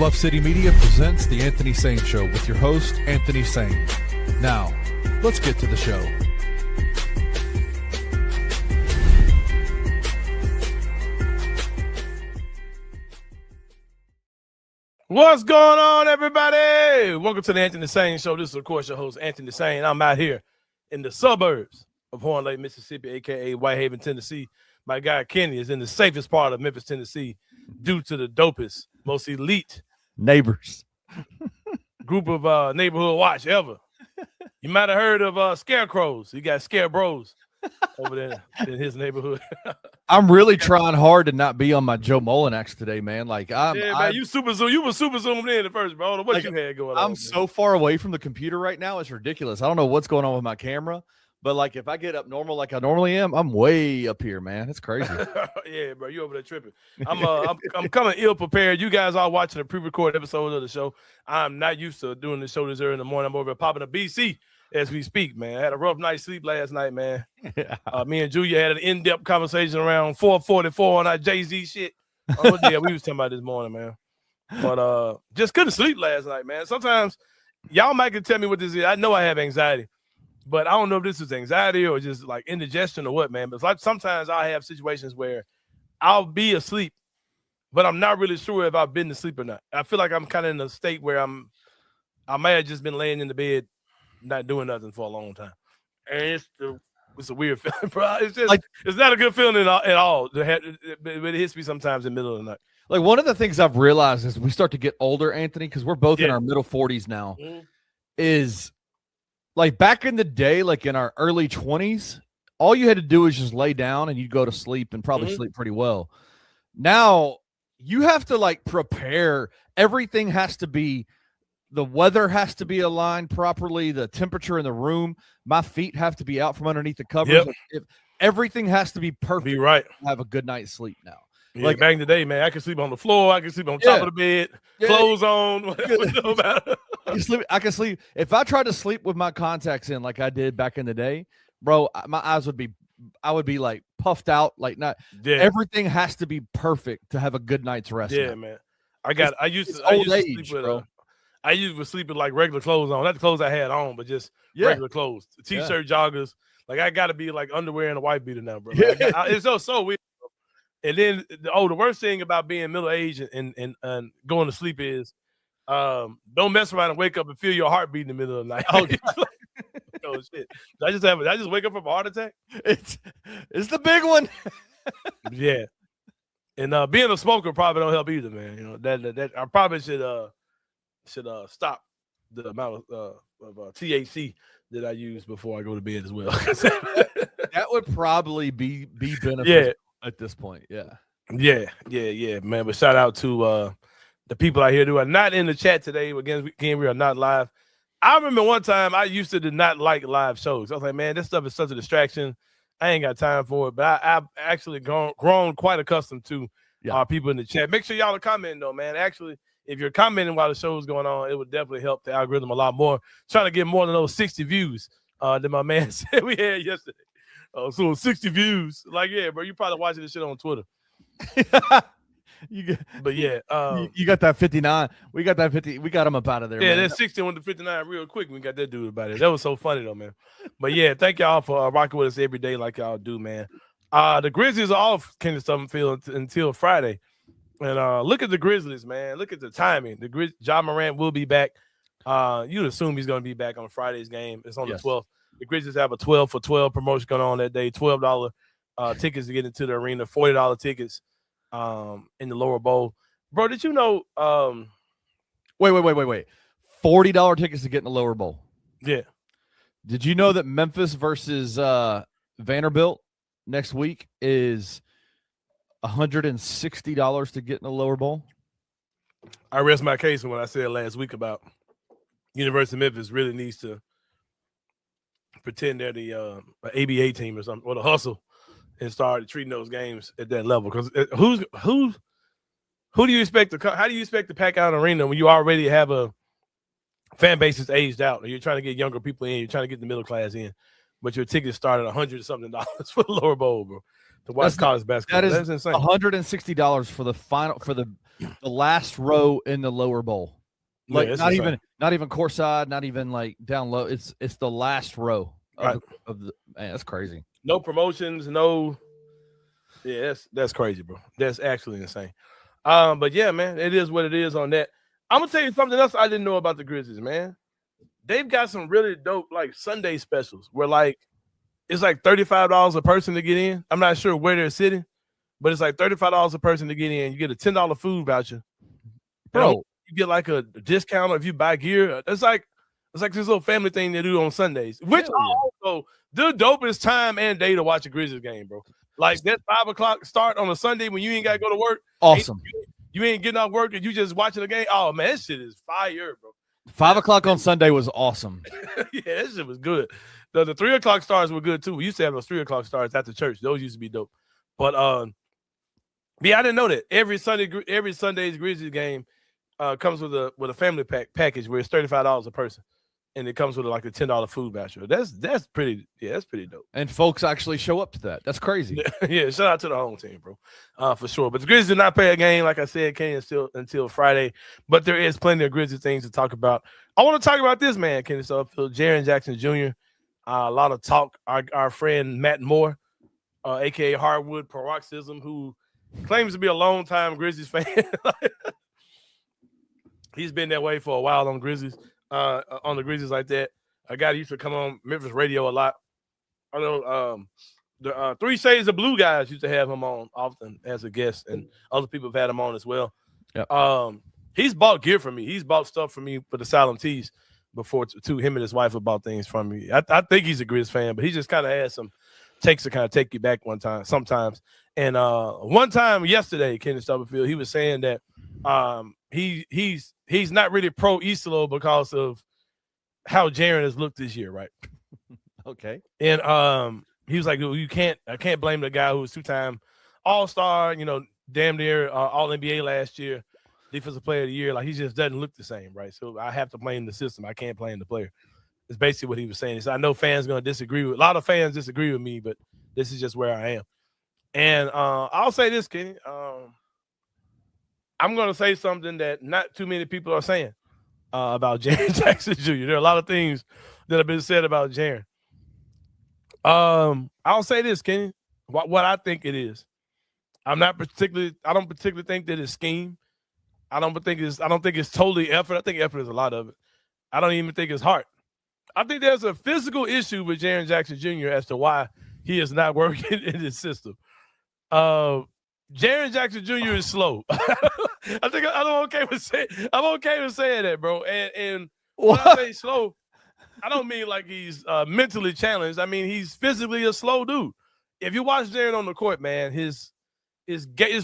Bluff City Media presents The Anthony Sain Show with your host, Anthony Sain. Now, let's get to the show. What's going on, everybody? Welcome to The Anthony Sain Show. This is, of course, your host, Anthony Sain. I'm out here in the suburbs of Horn Lake, Mississippi, a.k.a. Whitehaven, Tennessee. My guy, Kenny, is in the safest part of Memphis, Tennessee, due to the dopest, most elite neighbors group of neighborhood watch ever. You might have heard of scarecrows. You got scarebros over there in his neighborhood. I'm really trying hard to not be on my Joe Mullinax today, man. You were super zoomed in at first, bro. I don't know what you had going on. I'm so far away from the computer right now. It's ridiculous. I don't know what's going on with my camera, but if I get up normal like I normally am, I'm way up here, man. It's crazy. Yeah, bro, you over there tripping. I'm coming ill prepared. You guys are watching a pre-recorded episode of the show. I'm not used to doing the show this early in the morning. I'm over popping a BC as we speak, man. I had a rough night's sleep last night, man. Yeah. Me and Julia had an in-depth conversation around 4:44 on our Jay-Z shit. Oh yeah, we was talking about this morning, man. But just couldn't sleep last night, man. Sometimes y'all might can tell me what this is. I know I have anxiety, but I don't know if this is anxiety or just like indigestion or what, man. But it's like sometimes I have situations where I'll be asleep, but I'm not really sure if I've been asleep or not. I feel like I'm kind of in a state where I may have just been laying in the bed, not doing nothing for a long time. And it's a weird feeling, bro. It's just it's not a good feeling at all. But it hits me sometimes in the middle of the night. Like one of the things I've realized as we start to get older, Anthony, because we're both in our middle 40s now, is like back in the day, like in our early 20s, all you had to do is just lay down and you'd go to sleep and probably sleep pretty well. Now you have to prepare. Everything has to be, the weather has to be aligned properly. The temperature in the room, my feet have to be out from underneath the covers. Yep. Everything has to be perfect. Be right. To have a good night's sleep now. Yeah, back in the day, man, I could sleep on the floor. I could sleep on top of the bed, clothes on. I can sleep. If I tried to sleep with my contacts in like I did back in the day, bro, my eyes would be, I would be like puffed out. Everything has to be perfect to have a good night's rest. Yeah, man. I used to sleep with like regular clothes on. Not the clothes I had on, but just regular clothes. T-shirt, joggers. Like I got to be like underwear and a white beater now, bro. It's so weird. And then the worst thing about being middle-aged and going to sleep is don't mess around and wake up and feel your heart beat in the middle of the night. Oh shit! Did I just wake up from a heart attack? It's the big one. Yeah. And being a smoker probably don't help either, man. You know that I probably should stop the amount of THC that I use before I go to bed as well. That would probably be beneficial at this point. Yeah, man. But shout out to the people out here who are not in the chat today. Again, we are not live. I remember one time I used to not like live shows. I was like, man, this stuff is such a distraction. I ain't got time for it. But I've actually grown quite accustomed to people in the chat. Make sure y'all are commenting though, man. Actually, if you're commenting while the show is going on, it would definitely help the algorithm a lot more. Trying to get more than those 60 views that my man said we had yesterday. So 60 views. Like, yeah, bro, you probably watching this shit on Twitter. You got that 59. We got that 50. We got him up out of there. Yeah, that 60 went to 59 real quick. We got that dude about it. That was so funny though, man. But yeah, thank y'all for rocking with us every day like y'all do, man. The Grizzlies are off Kenny Summerfield until Friday. And look at the Grizzlies, man. Look at the timing. Ja Morant will be back. You'd assume he's going to be back on Friday's game. It's on the 12th. The Grizzlies have a 12 for 12 promotion going on that day. $12 tickets to get into the arena. $40 tickets in the lower bowl. Bro, did you know? Wait. $40 tickets to get in the lower bowl. Yeah. Did you know that Memphis versus Vanderbilt next week is $160 to get in the lower bowl? I rest my case on what I said last week about University of Memphis really needs to pretend they're the ABA team or something, or the hustle, and start treating those games at that level. Because who do you expect to come? How do you expect to pack out an arena when you already have a fan base that's aged out, or you're trying to get younger people in, you're trying to get the middle class in, but your tickets start at $100 something for the lower bowl, bro. To watch college basketball. That is insane. $160 for the final, for the the last row in the lower bowl. Like yeah, not even courtside, not even like down low. It's the last row of the man. That's crazy. No promotions, no. Yeah, that's crazy, bro. That's actually insane. But yeah, man, it is what it is on that. I'm gonna tell you something else I didn't know about the Grizzlies, man. They've got some really dope like Sunday specials where like it's like $35 a person to get in. I'm not sure where they're sitting, but it's like $35 a person to get in. You get a $10 food voucher, bro. You get like a discount if you buy gear. It's like this little family thing they do on Sundays, which also the dopest time and day to watch a Grizzlies game, bro. Like that 5 o'clock start on a Sunday when you ain't got to go to work. Awesome. You ain't getting off work and you just watching the game. Oh man, that shit is fire, bro. 5 o'clock on Sunday was awesome. Yeah, that shit was good. The 3 o'clock stars were good too. We used to have those 3 o'clock stars at the church. Those used to be dope. But yeah, I didn't know that every Sunday's Grizzlies game comes with a family package where it's $35 a person, and it comes with like a $10 food voucher. That's pretty dope. And folks actually show up to that. That's crazy. Yeah, shout out to the home team, bro, for sure. But the Grizzlies did not play a game, like I said, can't until Friday. But there is plenty of Grizzlies things to talk about. I want to talk about this man, Kenny Suffield, Jaren Jackson Jr. A lot of talk. Our friend Matt Moore, aka Hardwood Paroxysm, who claims to be a longtime Grizzlies fan. He's been that way for a while on Grizzlies, on the Grizzlies like that. A guy that used to come on Memphis radio a lot. I know the 3 Shades of Blue guys used to have him on often as a guest, and other people have had him on as well. Yep. He's bought gear for me. He's bought stuff for me for the Asylum Tees before to him and his wife have bought things from me. I think he's a Grizz fan, but he just kind of has some takes to kind of take you back sometimes. And one time yesterday, Kenny Stubblefield, he was saying that he's not really pro Isolo because of how Jaren has looked this year, right? Okay. And he was like, I can't blame the guy who was 2-time All-Star, damn near All-NBA last year, Defensive Player of the Year. Like, he just doesn't look the same, right? So I have to blame the system. I can't blame the player. It's basically what he was saying. So I know fans going to disagree with, a lot of fans disagree with me, but this is just where I am. And I'll say this, Kenny. I'm going to say something that not too many people are saying about Jaren Jackson Jr. There are a lot of things that have been said about Jaren. I'll say this, Kenny. What I think it is. I don't particularly think that it's scheme. I don't think it's totally effort. I think effort is a lot of it. I don't even think it's heart. I think there's a physical issue with Jaren Jackson Jr. as to why he is not working in his system. Jaren Jackson Jr. is slow. I'm okay with saying that, bro. And when I say slow, I don't mean like he's mentally challenged. I mean he's physically a slow dude. If you watch Jaren on the court, man, his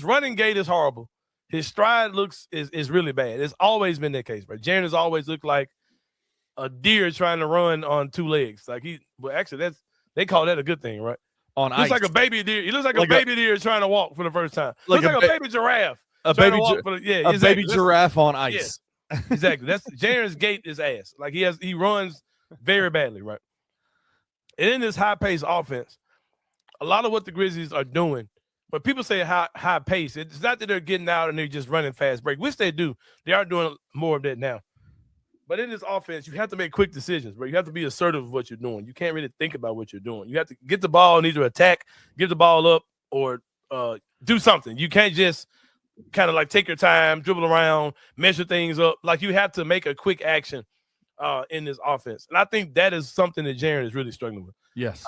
running gait is horrible. His stride is really bad. It's always been that case, bro. Jaren has always looked like a deer trying to run on 2 legs. Like they call that a good thing, right? On ice. Looks like a baby deer. He looks like a baby deer trying to walk for the first time. Looks like a baby giraffe. A baby giraffe on ice. Yeah, exactly. That's Jaren's gait is ass. Like he runs very badly, right? And in this high-paced offense, a lot of what the Grizzlies are doing, but people say high pace, it's not that they're getting out and they're just running fast break, which they do. They are doing more of that now. But in this offense, you have to make quick decisions, bro. You have to be assertive of what you're doing. You can't really think about what you're doing. You have to get the ball and either attack, give the ball up, or do something. You can't just kind of like take your time, dribble around, measure things up. Like you have to make a quick action in this offense. And I think that is something that Jaren is really struggling with. Yes.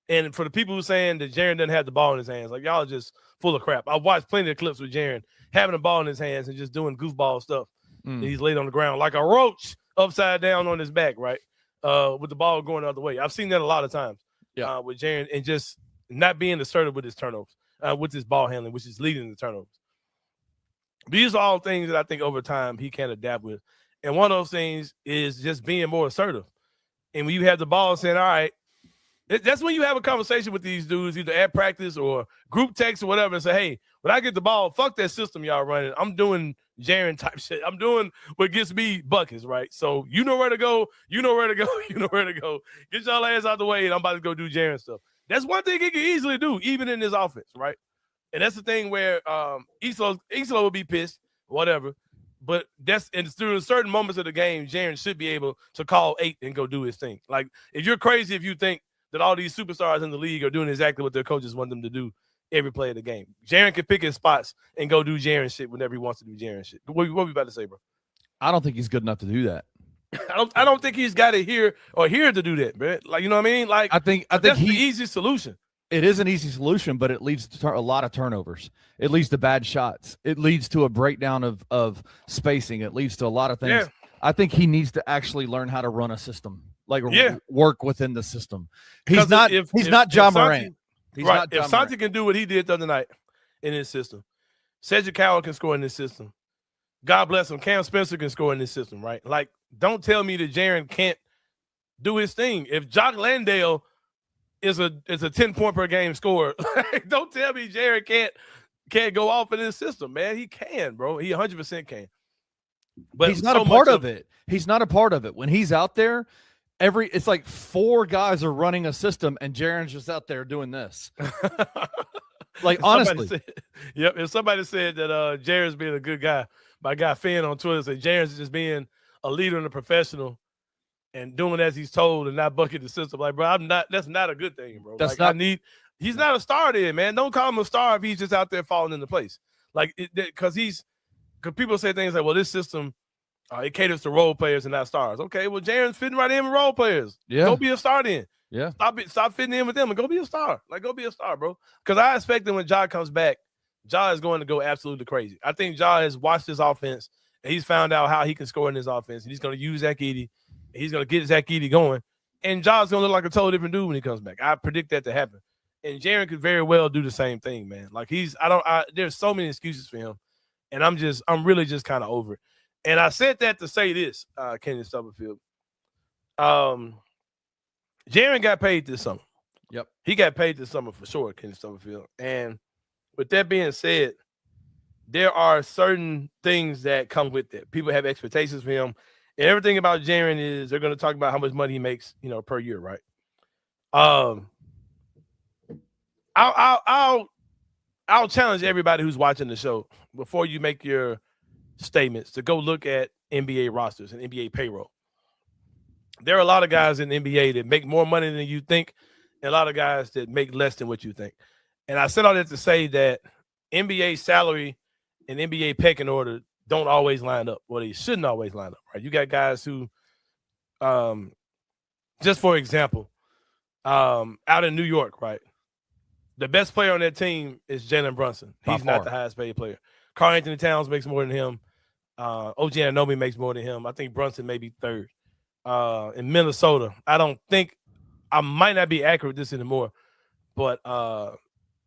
And for the people who are saying that Jaren doesn't have the ball in his hands, like y'all are just full of crap. I've watched plenty of clips with Jaren having the ball in his hands and just doing goofball stuff. He's laid on the ground like a roach upside down on his back, right? With the ball going the other way. I've seen that a lot of times with Jaren, and just not being assertive with his turnovers, with his ball handling, which is leading the turnovers. These are all things that I think over time he can adapt with. And one of those things is just being more assertive. And when you have the ball saying, all right, that's when you have a conversation with these dudes, either at practice or group text or whatever, and say, hey, when I get the ball, fuck that system y'all running. I'm doing Jaren type shit. I'm doing what gets me buckets, right? So you know where to go. You know where to go. You know where to go. Get y'all ass out the way, and I'm about to go do Jaren stuff. That's one thing he can easily do, even in his offense, right? And that's the thing where Islo will be pissed, whatever. But that's and through certain moments of the game, Jaren should be able to call 8 and go do his thing. Like, if you're crazy if you think that all these superstars in the league are doing exactly what their coaches want them to do every play of the game. Jaren can pick his spots and go do Jaren shit whenever he wants to do Jaren shit. What we about to say, bro? I don't think he's good enough to do that. I don't think he's got it here to do that, man. Like, you know what I mean? Like, I think that's the easy solution. It is an easy solution, but it leads to a lot of turnovers. It leads to bad shots. It leads to a breakdown of spacing. It leads to a lot of things. Yeah. I think he needs to actually learn how to run a system, like work within the system. He's not John Morant. If Santi can do what he did the other night in his system, Cedric Cowell can score in this system. God bless him. Cam Spencer can score in this system, right? Like, don't tell me that Jaren can't do his thing. If Jock Landale is a 10-point per game scorer, don't tell me Jaren can't go off in this system, man. He can, bro. He 100% can. But he's not a part of it. He's not a part of it. When he's out there, it's like 4 guys are running a system, and Jaren's just out there doing this. Like, honestly. If somebody said that Jaren's being a good guy, my guy Finn on Twitter said Jaren's just being a leader and a professional and doing as he's told and not bucket the system. Like, bro, that's not a good thing, bro. He's not a star there, man. Don't call him a star if he's just out there falling into place. Like, because people say things like, well, this system, it caters to role players and not stars. Okay, well, Jaren's fitting right in with role players. Yeah. Go be a star then. Yeah. Stop fitting in with them and go be a star. Like, go be a star, bro. Because I expect that when Ja comes back, Ja is going to go absolutely crazy. I think Ja has watched his offense and he's found out how he can score in his offense. And he's going to use Zach Edey. He's going to get Zach Edey going. And Ja's going to look like a totally different dude when he comes back. I predict that to happen. And Jaren could very well do the same thing, man. Like, there's so many excuses for him. And I'm really just kind of over it. And I said that to say this, Kenny Stubblefield. Jaren got paid this summer. Yep. He got paid this summer for sure, Kenny Stubblefield. And with that being said, there are certain things that come with that. People have expectations for him. And everything about Jaren is they're going to talk about how much money he makes, per year, right? I'll challenge everybody who's watching the show before you make your statements to go look at NBA rosters and NBA payroll. There are a lot of guys in the NBA that make more money than you think, and a lot of guys that make less than what you think. And I said all that to say that NBA salary and NBA pecking order don't always line up. Well, they shouldn't always line up, right? You got guys who, just for example, out in New York, right? The best player on that team is Jalen Brunson. He's not the highest paid player. Karl Anthony Towns makes more than him. OG Anunoby makes more than him. I think Brunson may be third. In Minnesota, I might not be accurate with this anymore, but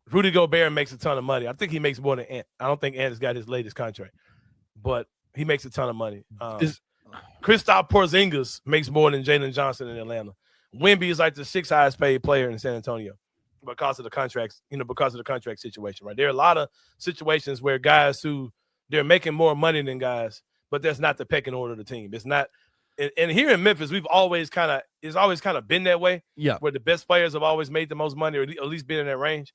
Rudy Gobert makes a ton of money. I think he makes more than Ant. I don't think Ant has got his latest contract, but he makes a ton of money. Kristaps Porzingis makes more than Jalen Johnson in Atlanta. Wemby is like the 6th highest paid player in San Antonio because of the contracts, because of the contract situation, right? There are a lot of situations where guys they're making more money than guys, but that's not the pecking order of the team. It's not. And here in Memphis, it's always kind of been that way. Yeah, where the best players have always made the most money, or at least been in that range.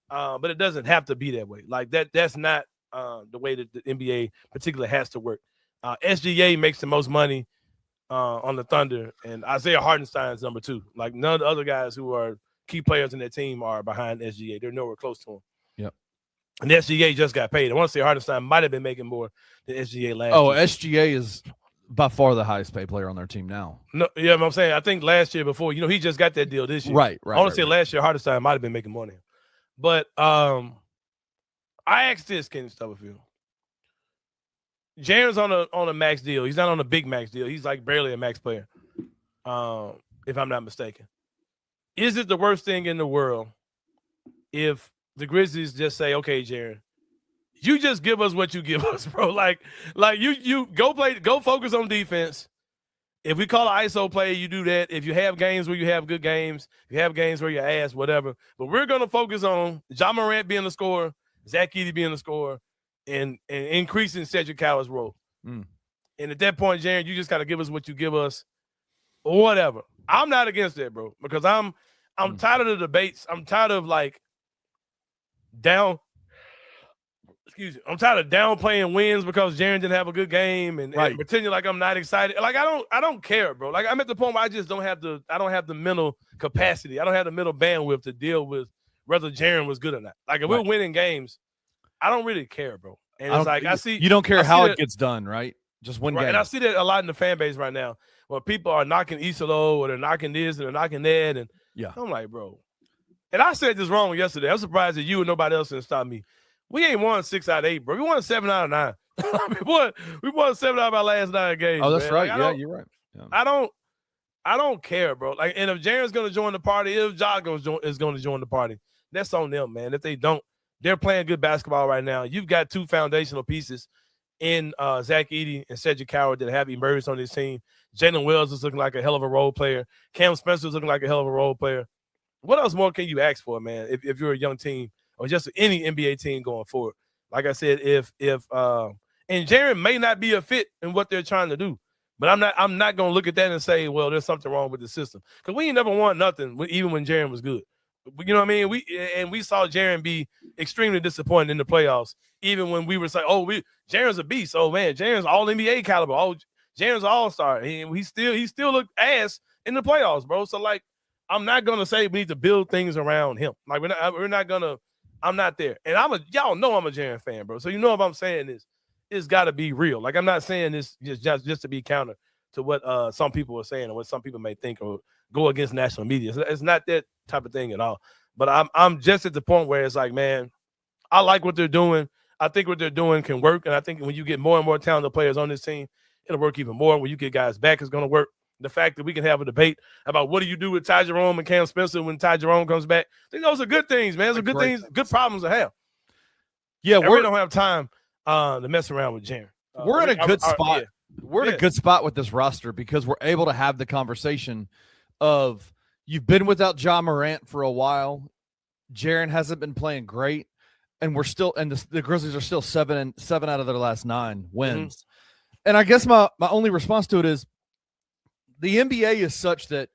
But it doesn't have to be that way. Like that's not the way that the NBA particularly has to work. SGA makes the most money on the Thunder, and Isaiah Hartenstein's number 2. Like, none of the other guys who are key players in that team are behind SGA. They're nowhere close to him. Yep. And SGA just got paid. I want to say Hartenstein might have been making more than SGA last year. SGA is by far the highest paid player on their team now. No, yeah, I'm saying I think last year before, he just got that deal this year. Right. I want to say last year Hartenstein might have been making more than him. But I asked this, Kenny Stubblefield. Jaren's on a max deal. He's not on a big max deal. He's like barely a max player, if I'm not mistaken. Is it the worst thing in the world if the Grizzlies just say, okay, Jaren, you just give us what you give us, bro? Like you go focus on defense. If we call an ISO play, you do that. If you have games where you have good games, you have games where you're ass, whatever. But we're going to focus on Ja Morant being the scorer, Zach Edey being the scorer, and increasing Cedric Cowell's role. And at that point, Jaren, you just got to give us what you give us or whatever. I'm not against that, bro, because I'm tired of the debates. I'm tired of, like, down excuse me, I'm tired of downplaying wins because Jaren didn't have a good game and pretending like I'm not excited. Like I don't care, bro. Like I'm at the point where I just don't have the mental capacity. I don't have the mental bandwidth to deal with whether Jaren was good or not. Like if we're winning games, I don't really care, bro. And it's like you don't care how it gets done, right? Just one game. And I see that a lot in the fan base right now where people are knocking Isolo or they're knocking this and they're knocking that. And I'm like, bro. And I said this wrong yesterday. I'm surprised that you and nobody else didn't stop me. We ain't won 6 out of 8, bro. We won 7 out of 9. we won 7 out of our last 9 games. Oh, that's man. right. Like, You're right. Yeah. I don't care, bro. Like, and if Jaren's gonna join the party, if Ja is gonna join the party, that's on them, man. If they don't, they're playing good basketball right now. You've got 2 foundational pieces in Zach Edey and Cedric Coward that have emerged on this team. Jalen Wells is looking like a hell of a role player. Cam Spencer is looking like a hell of a role player. What else more can you ask for, man, if you're a young team or just any NBA team going forward? Like I said, and Jaren may not be a fit in what they're trying to do, but I'm not going to look at that and say, well, there's something wrong with the system. Because we ain't never won nothing, even when Jaren was good. You know what I mean? We saw Jaren be extremely disappointed in the playoffs, even when we were saying, Jaren's a beast. Oh man, Jaren's all NBA caliber. Oh, Jaren's all-star. And he still looked ass in the playoffs, bro. So like, I'm not gonna say we need to build things around him. Like we're not gonna. I'm not there, and y'all know I'm a Jaren fan, bro. So you know if I'm saying this, it's got to be real. Like I'm not saying this just to be counter to what some people are saying or what some people may think or go against national media. It's not that type of thing at all. But I'm just at the point where it's like, man, I like what they're doing. I think what they're doing can work, and I think when you get more and more talented players on this team, it'll work even more. When you get guys back, it's going to work. The fact that we can have a debate about what do you do with Ty Jerome and Cam Spencer when Ty Jerome comes back, I think those are good things, man. Those are good things, good problems to have. Yeah, we don't have time to mess around with Jaren. We're in a good spot. We're in a good spot with this roster because we're able to have the conversation of you've been without Ja Morant for a while. Jaren hasn't been playing great, and we're still the Grizzlies are still 7 out of their last 9 wins. Mm-hmm. And I guess my only response to it is the NBA is such that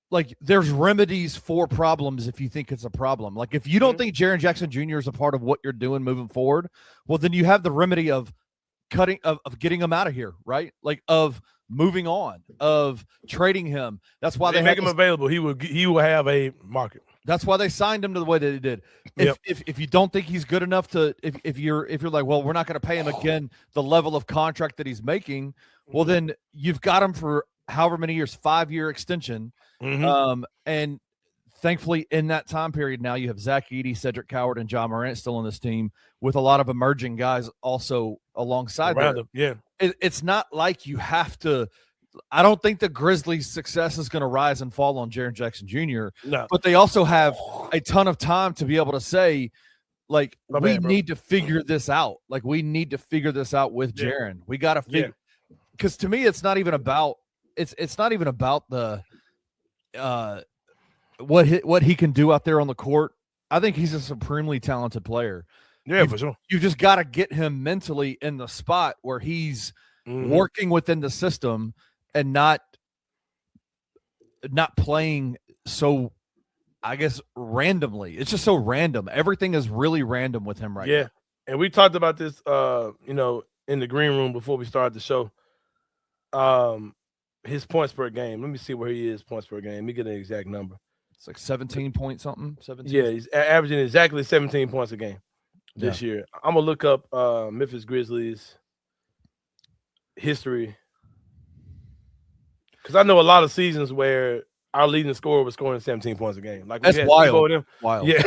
like there's remedies for problems if you think it's a problem. Like if you don't think Jaren Jackson Jr. is a part of what you're doing moving forward, well then you have the remedy of getting him out of here, right? Like of moving on, of trading him. That's why they make him available. He will have a market. That's why they signed him to the way that they did. If you don't think he's good enough to if you're like, well, we're not going to pay him again the level of contract that he's making, well then you've got him for however many years, 5-year extension. Mm-hmm. And thankfully in that time period now you have Zach Edey, Cedric Coward, and Ja Morant still on this team with a lot of emerging guys also alongside them. Yeah. It's not like you have to. I don't think the Grizzlies' success is going to rise and fall on Jaren Jackson Jr. No. But they also have a ton of time to be able to say, like, we need to figure this out. Like, we need to figure this out with Jaren. We got to figure because to me, it's not even about it's not even about the what he can do out there on the court. I think he's a supremely talented player. Yeah, for sure. You've just got to get him mentally in the spot where he's working within the system and not playing so, I guess, randomly. It's just so random. Everything is really random with him right now. And we talked about this, in the green room before we started the show. His points per game. Let me see where he is points per game. Let me get an exact number. It's like 17 point something. 17. Yeah, he's averaging exactly 17 points a game this year. I'm gonna look up Memphis Grizzlies history because I know a lot of seasons where our leading scorer was scoring 17 points a game. Like that's wild. Wild. Yeah.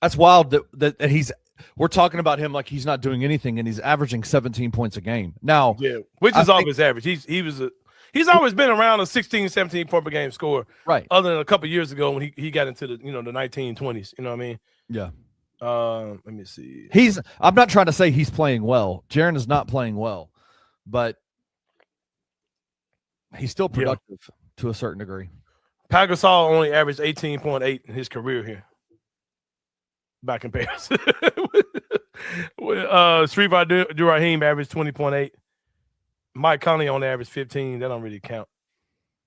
That's wild that he's. We're talking about him like he's not doing anything, and he's averaging 17 points a game now. Yeah, which is off his average. He's always been around a 16, 17 point per game score. Right. Other than a couple years ago when he got into the 1920s. You know what I mean? Yeah. Let me see. I'm not trying to say he's playing well. Jaren is not playing well, but he's still productive to a certain degree. Pau Gasol only averaged 18.8 in his career here. By comparison. Shreva Durahim averaged 20.8. Mike Conley on average 15. That don't really count.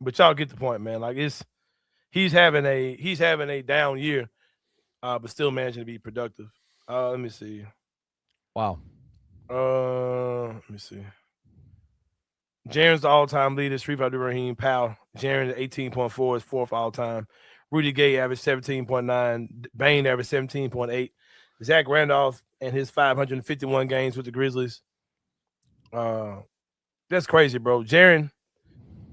But y'all get the point, man. Like he's having a down year. but still managing to be productive. Let me see. Wow. Let me see. Jaren's the all-time leader. Sharif Abdul-Rahim Powell. Jaren 18.4 is fourth all-time. Rudy Gay averaged 17.9. Bane averaged 17.8. Zach Randolph and his 551 games with the Grizzlies. That's crazy, bro. Jaren,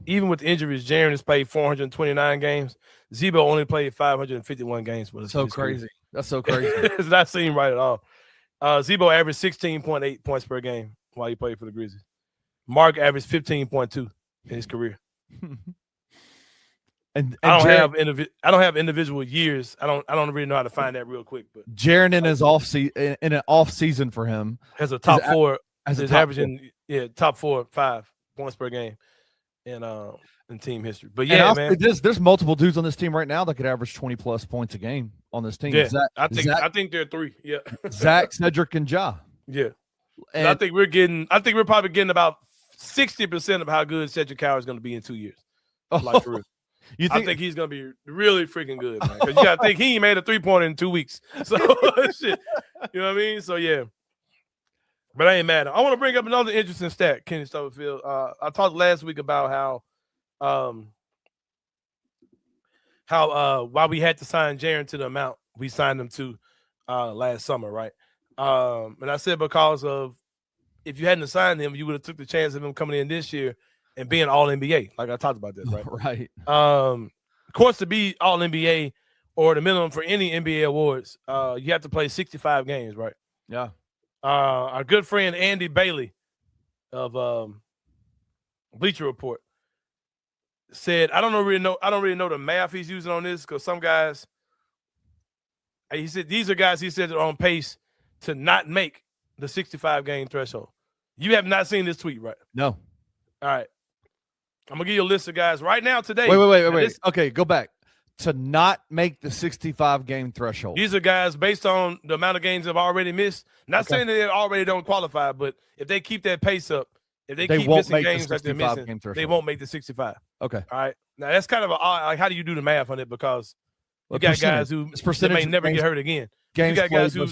even with injuries, Jaren has played 429 games. Zebo only played 551 games with us. So crazy. That's so crazy. It's not seem right at all. Zebo averaged 16.8 points per game while he played for the Grizzlies. Mark averaged 15.2 in his career. and I don't have individual years. I don't really know how to find that real quick. But Jaren in his an off season for him has a top four. Is averaging top 4 5 points per game in team history. But yeah, man, there's multiple dudes on this team right now that could average 20+ points a game on this team. Yeah, I think there are 3. Yeah, Zach, Cedric, and Ja. Yeah, and I think we're probably getting about 60% of how good Cedric Howard is going to be in 2 years. Like for real. I think he's going to be really freaking good, man. Because you got to think he made a 3-pointer in 2 weeks. So shit, you know what I mean? So yeah. But I ain't mad. I want to bring up another interesting stat, Kenny Stubblefield. I talked last week about how while we had to sign Jaren to the amount we signed him to last summer, right? And I said because of if you hadn't signed him, you would have took the chance of him coming in this year and being all NBA. Like I talked about that, right? Right. Of course, to be all NBA or the minimum for any NBA awards, you have to play 65 games, right? Yeah. Our good friend Andy Bailey of Bleacher Report said, I don't really know the math he's using on this because some guys, he said these are guys he said that are on pace to not make the 65 game threshold. You have not seen this tweet, right? No. All right. I'm gonna give you a list of guys right now today. Wait. Okay, go back. To not make the 65 game threshold. These are guys based on the amount of games they've already missed. Not saying that they already don't qualify, but if they keep that pace up, if they keep missing games that they're missing, they won't make the 65. Okay. All right. Now that's kind of how do you do the math on it? Because you got guys who may never get hurt again. You got guys who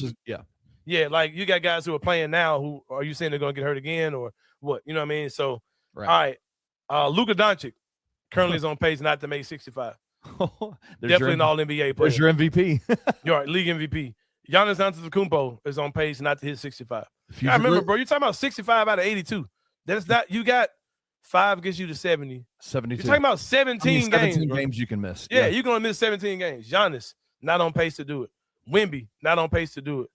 like you got guys who are playing now who are you saying they're gonna get hurt again or what? You know what I mean? So right. All right. Luka Doncic currently is on pace not to make 65. Definitely an all-NBA player. There's your MVP. You're right, league MVP. Giannis Antetokounmpo is on pace not to hit 65. I remember, bro, you're talking about 65 out of 82. That's not, you got 5 gets you to 70. 72. You're talking about 17 games you can miss. Yeah, you're going to miss 17 games. Giannis, not on pace to do it. Wemby, not on pace to do it.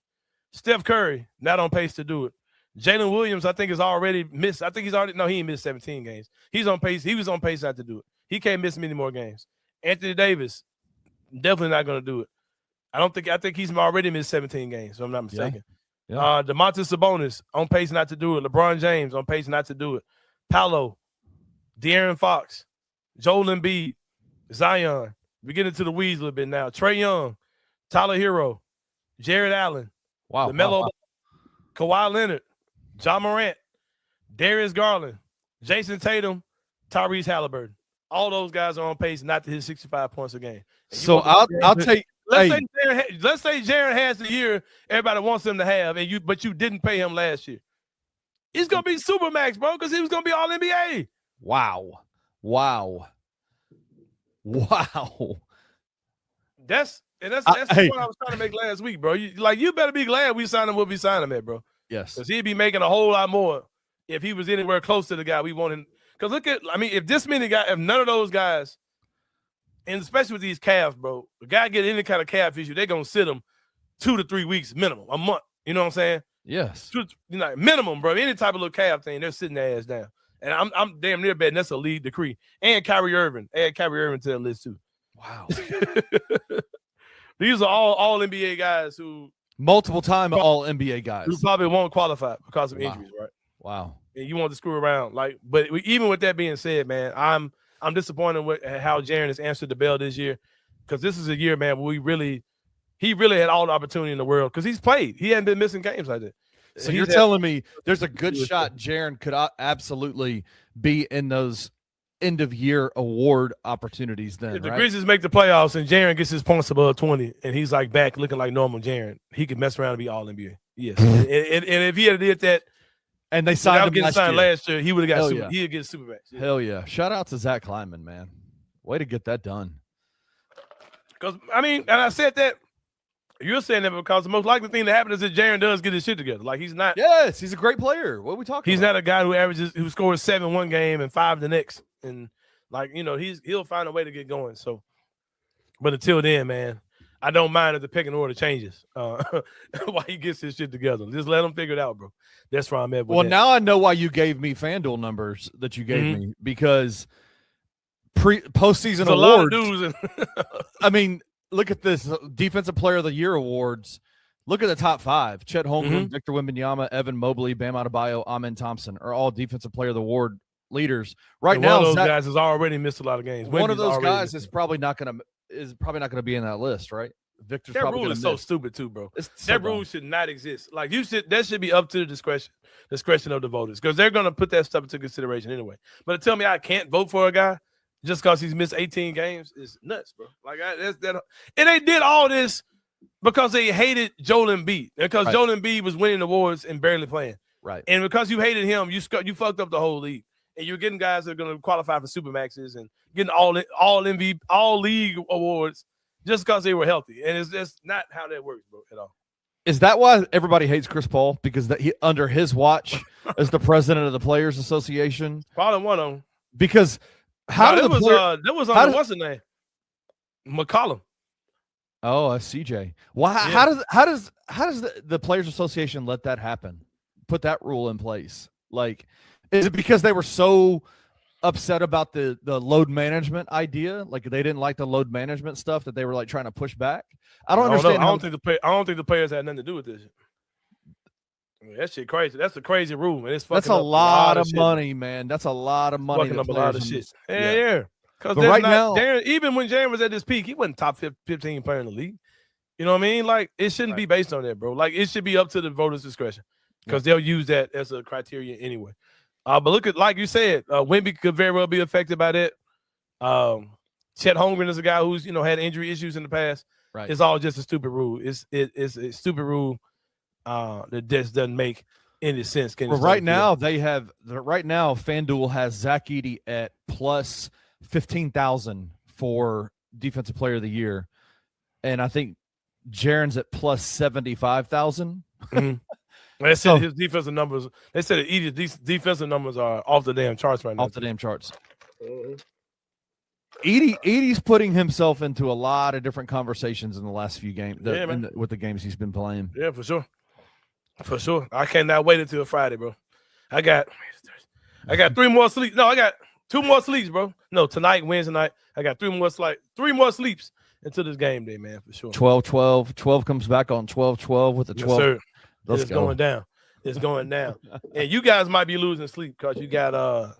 Steph Curry, not on pace to do it. Jalen Williams, I think, is already missed. I think he ain't missed 17 games. He's on pace. He was on pace not to do it. He can't miss many more games. Anthony Davis, definitely not going to do it. I think he's already missed 17 games, if I'm not mistaken. Yeah. DeMontis Sabonis, on pace not to do it. LeBron James, on pace not to do it. Paolo, De'Aaron Fox, Joel Embiid, Zion. We're getting into the weeds a little bit now. Trae Young, Tyler Hero, Jared Allen, LaMelo, Kawhi Leonard, John Morant, Darius Garland, Jason Tatum, Tyrese Halliburton. All those guys are on pace not to hit 65 points a game. So I'll take. Let's say Jaren has the year everybody wants him to have, but you didn't pay him last year. He's gonna be Supermax, bro, because he was gonna be all NBA. Wow. That's the point I was trying to make last week, bro. You better be glad we signed him. We'll be signing him at, bro. Yes, because he'd be making a whole lot more if he was anywhere close to the guy we wanted. Because if this many guys, if none of those guys, and especially with these calves, bro, the guy get any kind of calf issue, they're gonna sit him 2 to 3 weeks minimum, a month. You know what I'm saying? Yes. Minimum, bro. Any type of little calf thing, they're sitting their ass down. And I'm damn near betting that's a league decree. And Kyrie Irving. Add Kyrie Irving to the list too. Wow. These are all NBA guys who multiple time all NBA guys who probably won't qualify because of injuries, right? Wow. And you want to screw around, but even with that being said, man, I'm disappointed with how Jaren has answered the bell this year, because this is a year, man, where he really had all the opportunity in the world because he's played. He hadn't been missing games like that. So you're telling me there's a good shot Jaren could absolutely be in those end of year award opportunities then. If the right? Grizzlies make the playoffs and Jaren gets his points above 20 and he's like back looking like normal Jaren, he could mess around and be all NBA. Yes. and if he had did that and they signed him last year, he would have got he'd get Supermax. Yeah. Hell yeah. Shout out to Zach Kleiman, man. Way to get that done. Because and I said that you're saying that because the most likely thing to happen is that Jaren does get his shit together. Like he's not. Yes, he's a great player. What are we talking about? He's not a guy who scores 7 one game and 5 the next. And he'll find a way to get going. So, but until then, man, I don't mind if the pecking order changes while he gets his shit together. Just let him figure it out, bro. That's where I'm at. Well, now I know why you gave me FanDuel numbers that you gave me because postseason awards. I mean, look at this Defensive Player of the Year awards. Look at the top 5. Chet Holmgren, Victor Wembanyama, Evan Mobley, Bam Adebayo, Amen Thompson are all Defensive Player of the Award leaders. Right now, one of those guys has already missed a lot of games. One of those guys is probably not going to be in that list, right? Victor's that rule is so stupid too, bro. That rule should not exist. Like that should be up to the discretion of the voters because they're going to put that stuff into consideration anyway. But to tell me I can't vote for a guy just because he's missed 18 games is nuts, bro. Like that's that. And they did all this because they hated Joel Embiid because Joel Embiid was winning awards and barely playing. Right. And because you hated him, you fucked up the whole league. And you're getting guys that are going to qualify for Supermaxes and getting all league awards just because they were healthy. And it's just not how that works, bro, at all. Is that why everybody hates Chris Paul? Because under his watch as the president of the Players Association? Probably one of them. Because that was what's the name? McCollum. Oh, CJ. Well, how does the Players Association let that happen? Put that rule in place? Like, is it because they were so upset about the load management idea? Like they didn't like the load management stuff that they were like trying to push back? I don't understand. I don't think the players had nothing to do with this. I mean, that shit crazy. That's a crazy rule, man. That's a lot of money, man. That's a lot of money. Fucking up a lot of shit. Yeah. Because now, even when Jaren was at his peak, he wasn't top 15 player in the league. You know what I mean? Like it shouldn't be based on that, bro. Like it should be up to the voters' discretion because they'll use that as a criteria anyway. But look at, like you said, Wemby could very well be affected by that. Chet Holmgren is a guy who's had injury issues in the past. Right. It's all just a stupid rule. It's a stupid rule that just doesn't make any sense. Well, right now FanDuel has Zach Edey at plus 15,000 for Defensive Player of the Year, and I think Jaren's at plus 75,000. They said his defensive numbers. They said Edey's defensive numbers are off the damn charts right now. Off the damn charts. Edey's putting himself into a lot of different conversations in the last few games with the games he's been playing. Yeah, for sure. For sure. I cannot wait until Friday, bro. I got 3 more sleeps. No, I got 2 more sleeps, bro. No, tonight, Wednesday night. I got 3 more sleeps until this game day, man, for sure. 12-12. 12 comes back on 12-12 with the 12. Yes, it's going down. It's going down. And you guys might be losing sleep because you got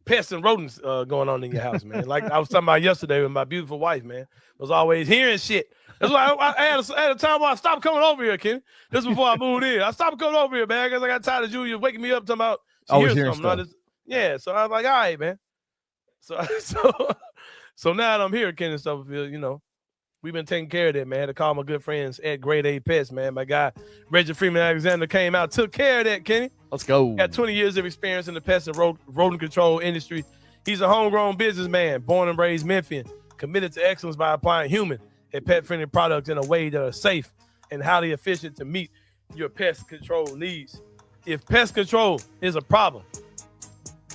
pests and rodents going on in your house, man. Like I was talking about yesterday with my beautiful wife, man. Was always hearing shit. That's why I had a time where I stopped coming over here, Kenny. This before I moved in. I stopped coming over here, man, because I got tired of Julia waking me up talking about hearing something. Yeah, so I was like, all right, man. So now that I'm here, Kenny, stuff, we've been taking care of that, man. I had to call my good friends at Grade A Pets, man. My guy, Reggie Freeman Alexander, came out, took care of that, Kenny. Let's go. Got 20 years of experience in the pest and rodent control industry. He's a homegrown businessman, born and raised Memphian, committed to excellence by applying human and pet-friendly products in a way that are safe and highly efficient to meet your pest control needs. If pest control is a problem,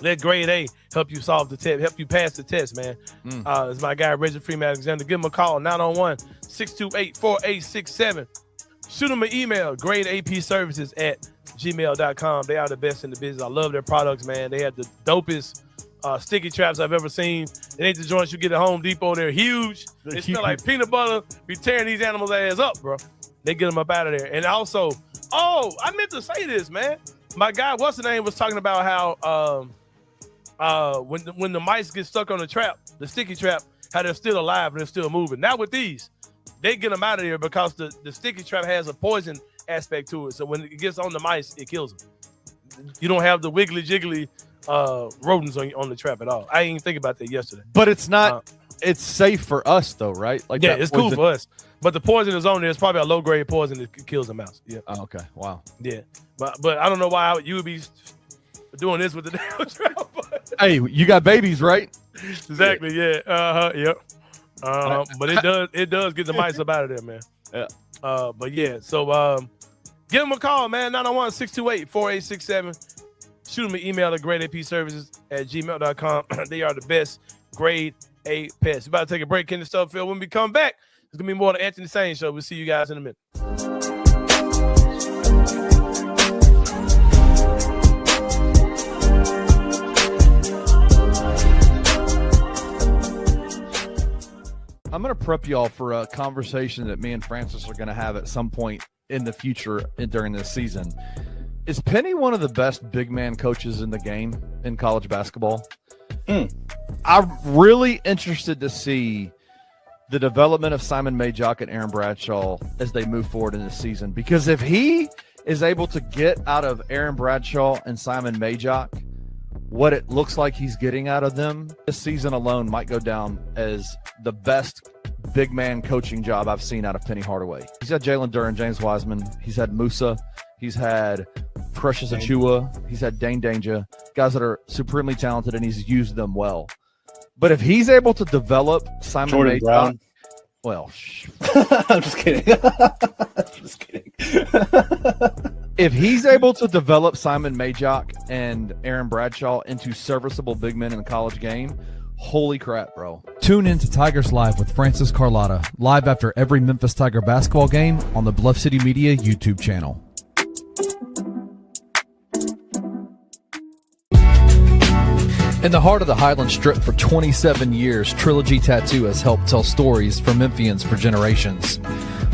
let Grade A help you solve the test, help you pass the test, man. It's my guy, Reggie Freeman Alexander. Give him a call, 901-628-4867. Shoot them an email, gradeapservices@gmail.com. They are the best in the business. I love their products, man. They have the dopest sticky traps I've ever seen. It ain't the joints you get at Home Depot. They're huge. They smell like peanut butter. Be tearing these animals' ass up, bro. They get them up out of there. And also, I meant to say this, man. My guy, what's the name, was talking about how when the mice get stuck on the trap, the sticky trap, how they're still alive and they're still moving. Now with these, they get them out of there because the sticky trap has a poison aspect to it. So when it gets on the mice, it kills them. You don't have the wiggly jiggly rodents on the trap at all. I didn't even think about that yesterday. But it's not. It's safe for us though, right? Like yeah, it's cool for us. But the poison is on there. It's probably a low grade poison that kills the mouse. Yeah. Oh, okay. Wow. Yeah. But I don't know why you would be doing this with the damn trap. Hey, you got babies, right? Exactly. Yeah. Yep. But it does get the mice up out of there, man. Yeah. But yeah. So give them a call, man. 901-628-4867. Shoot them an email at gradeapservices@gmail.com. They are the best grade A pets. We're about to take a break in the Stufffield. When we come back, it's going to be more of the Anthony Sain Show. We'll see you guys in a minute. I'm going to prep y'all for a conversation that me and Francis are going to have at some point in the future during this season. Is Penny one of the best big man coaches in the game in college basketball? I'm really interested to see the development of Simon Majock and Aaron Bradshaw as they move forward in this season. Because if he is able to get out of Aaron Bradshaw and Simon Majock what it looks like he's getting out of them, this season alone might go down as the best big man coaching job I've seen out of Penny Hardaway. He's had Jalen Duren, James Wiseman. He's had Musa. He's had Precious Achua. He's had Dane Danger, guys that are supremely talented, and he's used them well. But if he's able to develop Simon Jordan Brown. Well, I'm just kidding. Just kidding. If he's able to develop Simon Majock and Aaron Bradshaw into serviceable big men in the college game, holy crap, bro. Tune in to Tigers Live with Francis Carlotta, live after every Memphis Tiger basketball game on the Bluff City Media YouTube channel. In the heart of the Highland Strip for 27 years, Trilogy Tattoo has helped tell stories for Memphians for generations.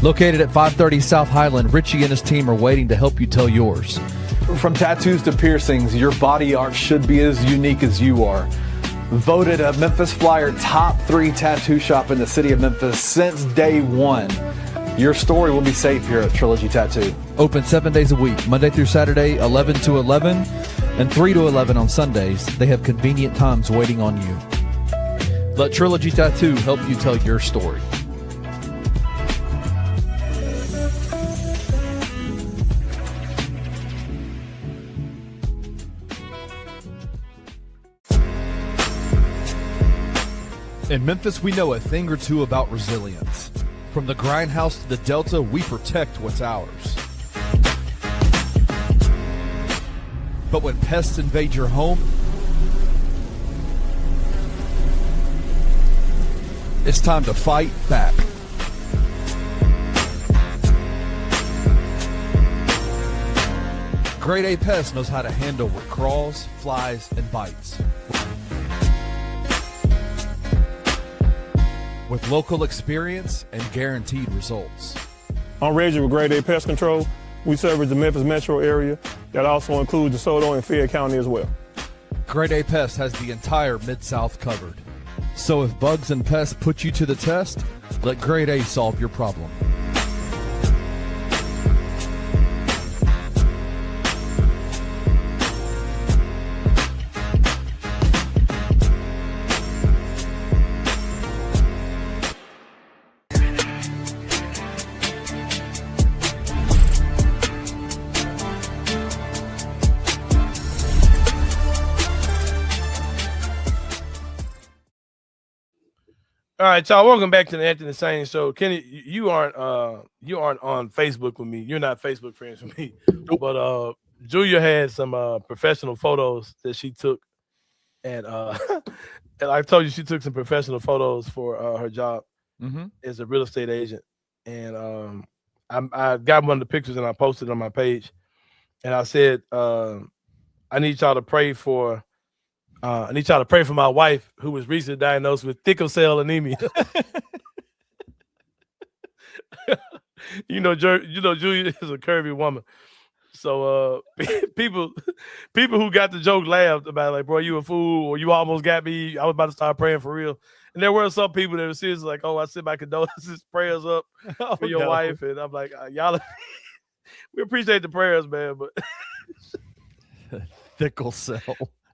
Located at 530 South Highland, Richie and his team are waiting to help you tell yours. From tattoos to piercings, your body art should be as unique as you are. Voted a Memphis Flyer top 3 tattoo shop in the city of Memphis since day one. Your story will be safe here at Trilogy Tattoo. Open 7 days a week, Monday through Saturday, 11 to 11, and 3 to 11 on Sundays. They have convenient times waiting on you. Let Trilogy Tattoo help you tell your story. In Memphis, we know a thing or two about resilience. From the grindhouse to the Delta, we protect what's ours. But when pests invade your home, it's time to fight back. Grade A Pest knows how to handle what crawls, flies, and bites. With local experience and guaranteed results. I'm Reggie with Grade A Pest Control. We service the Memphis metro area. That also includes DeSoto and Fayette County as well. Grade A Pest has the entire Mid-South covered. So if bugs and pests put you to the test, let Grade A solve your problem. All right, y'all. Welcome back to the Anthony Sain Show. Kenny, you aren't on Facebook with me. You're not Facebook friends with me. But Julia had some professional photos that she took, and and I told you she took some professional photos for her job as a real estate agent. And I got one of the pictures and I posted it on my page, and I said I need y'all to pray for. I need y'all to pray for my wife, who was recently diagnosed with sickle cell anemia. Julia is a curvy woman. So people who got the joke laughed about it, like, bro, you a fool, or you almost got me. I was about to start praying for real. And there were some people that were seriously like, oh, I send my condolences, prayers up for your wife. And I'm like, y'all, we appreciate the prayers, man, but sickle cell.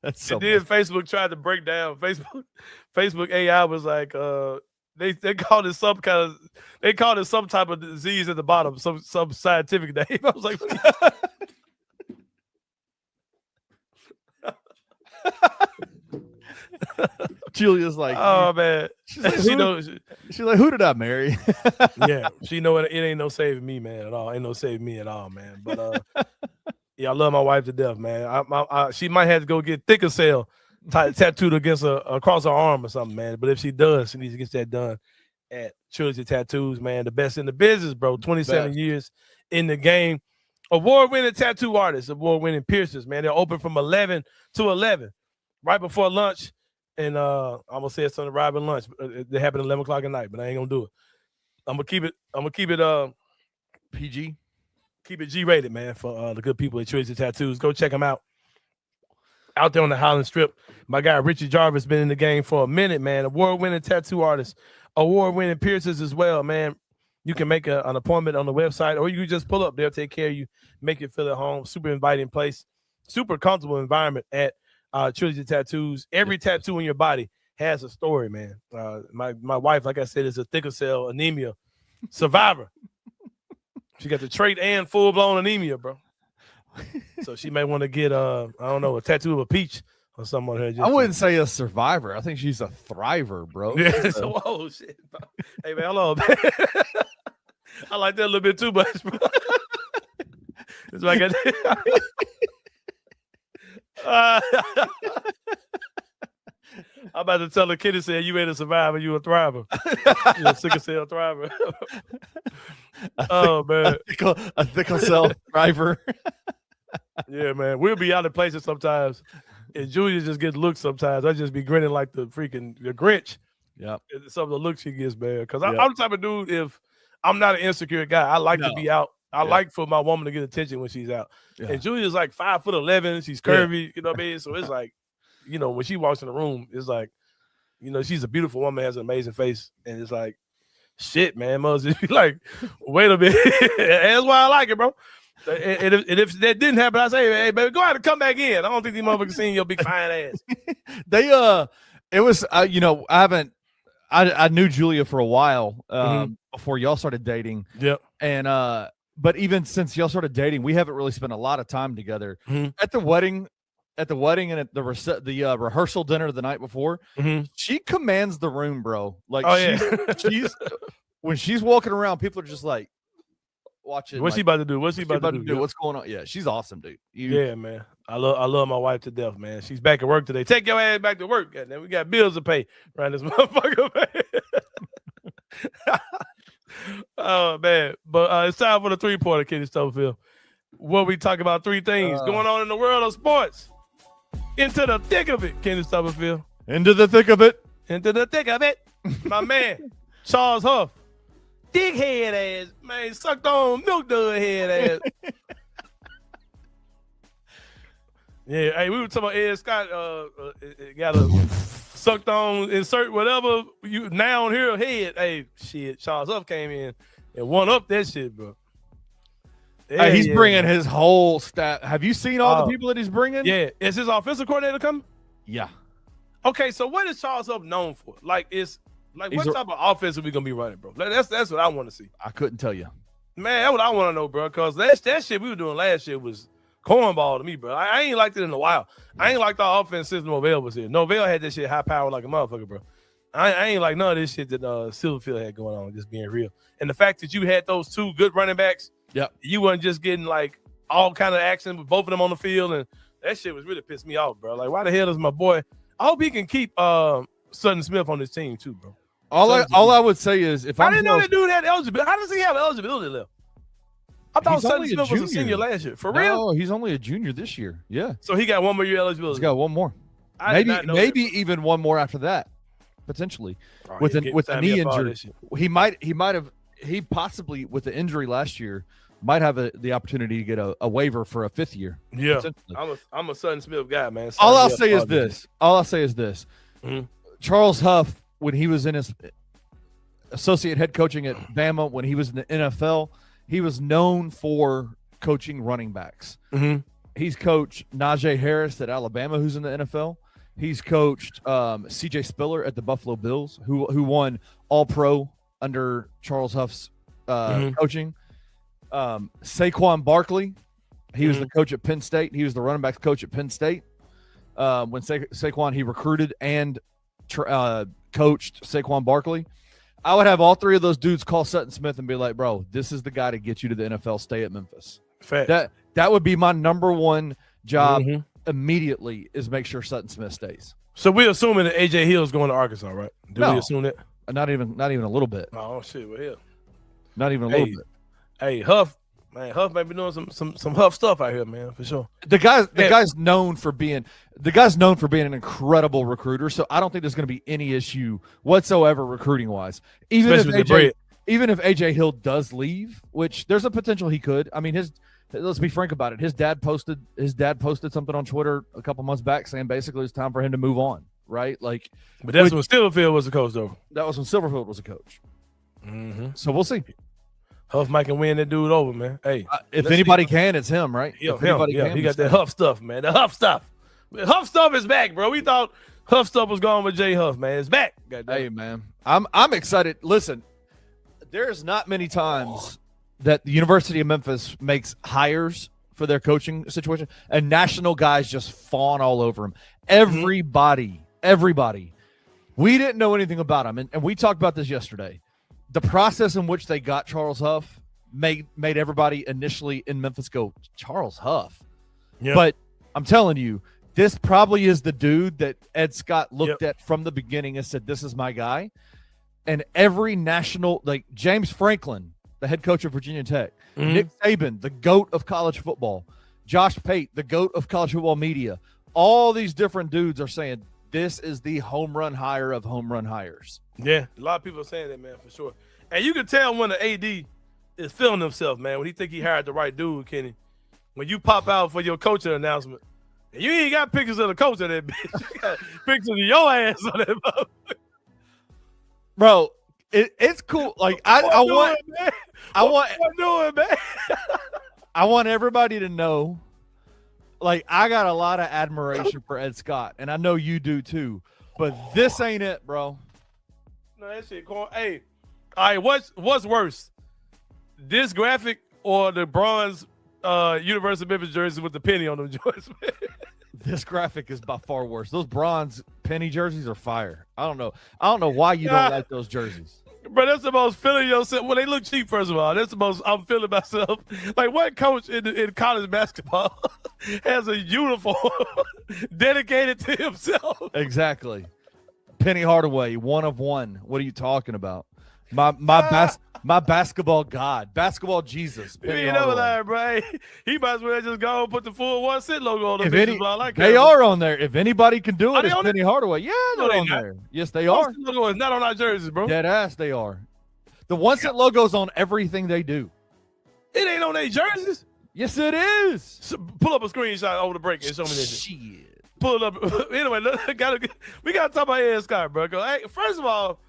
That's so. And then Facebook tried to break down. Facebook AI was like, they called it some type of disease at the bottom, some scientific name. I was like, Julia's like, oh man, she's like, who did I marry? Yeah, she know it ain't no saving me, man, at all. Ain't no saving me at all, man. But yeah, I love my wife to death, man. She might have to go get thicker cell tattooed against across her arm or something, man. But if she does, she needs to get that done at Trilogy Tattoos, man. The best in the business, bro. 27 years in the game. Award-winning tattoo artists, award-winning piercers, man. They're open from 11 to 11, right before lunch. And I'm gonna say it's on the arrival lunch. They happen at 11 o'clock at night, but I ain't gonna do it. I'm gonna keep it PG. Keep it G-rated, man, for the good people at Trilogy Tattoos. Go check them out there on the Highland Strip. My guy Richie Jarvis been in the game for a minute, man. Award-winning tattoo artist, award-winning piercers as well, man. You can make an appointment on the website, or you can just pull up. They'll take care of you, make you feel at home. Super inviting place, super comfortable environment at Trilogy Tattoos. Every tattoo in your body has a story, man. My wife, like I said, is a thicker cell anemia survivor. She got the trait and full-blown anemia, bro. So she may want to get I don't know, a tattoo of a peach or something on her. I wouldn't say a survivor. I think she's a thriver, bro. Yeah. So, oh shit. Hey man, hold on, man. I like that a little bit too much, bro. It's like I'm about to tell the kid, said you ain't a survivor, you a thriver. You're a sickle cell thriver. Oh man, a thicker cell thriver. Yeah, man. We'll be out of places sometimes, and Julia just gets looks sometimes. I just be grinning like the Grinch. Yeah, some of the looks she gets, man. Because I'm the type of dude, if I'm not an insecure guy, I like to be out. I like for my woman to get attention when she's out. Yeah. And Julia's like 5'11". She's curvy, you know what I mean? So it's like, when she walks in the room, it's like, she's a beautiful woman, has an amazing face. And it's like, shit, man. Must be like, wait a minute. That's why I like it, bro. And if that didn't happen, I say, hey, baby, go ahead and come back in. I don't think these motherfuckers seen your big fine ass. It was, I knew Julia for a while before y'all started dating. Yep. And, but even since y'all started dating, we haven't really spent a lot of time together. At the wedding and at the rehearsal dinner the night before. She commands the room, bro. Like, she's when she's walking around, people are just like watching. What's she about to do? What's she about to do? What's going on? Yeah, she's awesome, dude. Yeah, man. I love my wife to death, man. She's back at work today. Take your ass back to work. Goddamn, we got bills to pay around this motherfucker, man. Oh man, but it's time for the 3-pointer, Kenny Stubblefield. Where we talk about 3 things going on in the world of sports. Into the thick of it, Kenny Stubblefield. Into the thick of it. Into the thick of it. My man, Charles Huff. Dick head ass. Man, sucked on milk dud head ass. Yeah, hey, we were talking about Ed Scott got a sucked on, insert whatever you noun here head. Hey, shit, Charles Huff came in and won up that shit, bro. Yeah, he's bringing his whole staff. Have you seen all the people that he's bringing? Yeah. Is his offensive coordinator coming? Yeah. Okay, so what is Charles Huff known for? Like, what type of offense are we gonna be running, bro? That's what I want to see. I couldn't tell you. Man, that's what I want to know, bro. Because that shit we were doing last year was cornball to me, bro. I ain't liked it in a while. I ain't liked the offense since Novell was here. Novell had this shit high power like a motherfucker, bro. I ain't like none of this shit that Silverfield had going on, just being real. And the fact that you had those 2 good running backs, you wasn't just getting like all kind of action with both of them on the field, and that shit was really pissed me off, bro. Like, why the hell is my boy? I hope he can keep Sutton Smith on this team too, bro. All I would say is I didn't know that dude had eligibility. How does he have eligibility left? I thought Sutton Smith was a senior last year. For real? No, he's only a junior this year. Yeah. So he got 1 more year eligibility. He's got 1 more. Maybe even 1 more after that, potentially. With a knee injury. He possibly with the injury last year might have the opportunity to get a waiver for a 5th year. Yeah. I'm a Sutton Smith guy, man. All I'll say is this. Charles Huff, when he was in his associate head coaching at Bama, when he was in the NFL, he was known for coaching running backs. He's coached Najee Harris at Alabama, who's in the NFL. He's coached C.J. Spiller at the Buffalo Bills, who won All-Pro under Charles Huff's coaching. Saquon Barkley, he was the coach at Penn State. He was the running backs coach at Penn State. When Saquon, he recruited and coached Saquon Barkley. I would have all three of those dudes call Sutton Smith and be like, bro, this is the guy to get you to the NFL. Stay at Memphis. Fact. That would be my number one job immediately, is make sure Sutton Smith stays. So we're assuming that A.J. Hill's going to Arkansas, right? Do we assume that? Not even a little bit. Oh, shit. Well, hell. Not even a little bit. Hey, Huff. Man, Huff might be doing some Huff stuff out here, man, for sure. The guy's known for being an incredible recruiter, so I don't think there's going to be any issue whatsoever recruiting wise. Even if AJ Hill does leave, which there's a potential he could. I mean, let's be frank about it. His dad posted something on Twitter a couple months back saying basically it's time for him to move on, right? Like, but that's when Silverfield was the coach, though. That was when Silverfield was a coach. So we'll see. Huff might can win that dude over, man. Hey, if anybody can, it's him, right? He got that Huff stuff, man. The Huff stuff. Huff stuff is back, bro. We thought Huff stuff was gone with J Huff, man. It's back. Hey, man, I'm excited. Listen, there's not many times that the University of Memphis makes hires for their coaching situation, and national guys just fawn all over him. Everybody. We didn't know anything about him, and we talked about this yesterday. The process in which they got Charles Huff made everybody initially in Memphis go, Charles Huff. Yep. But I'm telling you, this probably is the dude that Ed Scott looked at from the beginning and said, this is my guy. And every national, like James Franklin, the head coach of Virginia Tech, Nick Saban, the GOAT of college football, Josh Pate, the GOAT of college football media, all these different dudes are saying, this is the home run hire of home run hires. Yeah, a lot of people are saying that, man, for sure. And you can tell when the AD is feeling himself, man, when he think he hired the right dude, Kenny. When you pop out for your coaching announcement, and you ain't got pictures of the coach of that bitch. You got pictures of your ass on that motherfucker. Bro, it's cool. Like I want everybody to know. Like, I got a lot of admiration for Ed Scott, and I know you do too. But this ain't it, bro. No, that shit cool. Hey, all right, what's worse? This graphic or the bronze University of Memphis jersey with the penny on them joints, man? This graphic is by far worse. Those bronze penny jerseys are fire. I don't know why you don't like those jerseys. Bro, that's the most feeling yourself. Well, they look cheap, first of all. That's the most I'm feeling myself. Like, what coach in college basketball has a uniform dedicated to himself? Exactly. Penny Hardaway, 1 of 1. What are you talking about? My basketball god, basketball Jesus. Penny you know that, bro. He might as well just go and put the full 1 cent logo on the bitches. They are on there. If anybody can do it, it's Penny Hardaway. Yeah, they're on there. Yes, they are. The logo is not on our jerseys, bro. Dead ass, they are. The 1 cent logo's on everything they do. It ain't on their jerseys. Yes, it is. So pull up a screenshot over the break and show me this shit. Pull it up. Anyway, we gotta talk about Ed Scott, bro. Hey, first of all,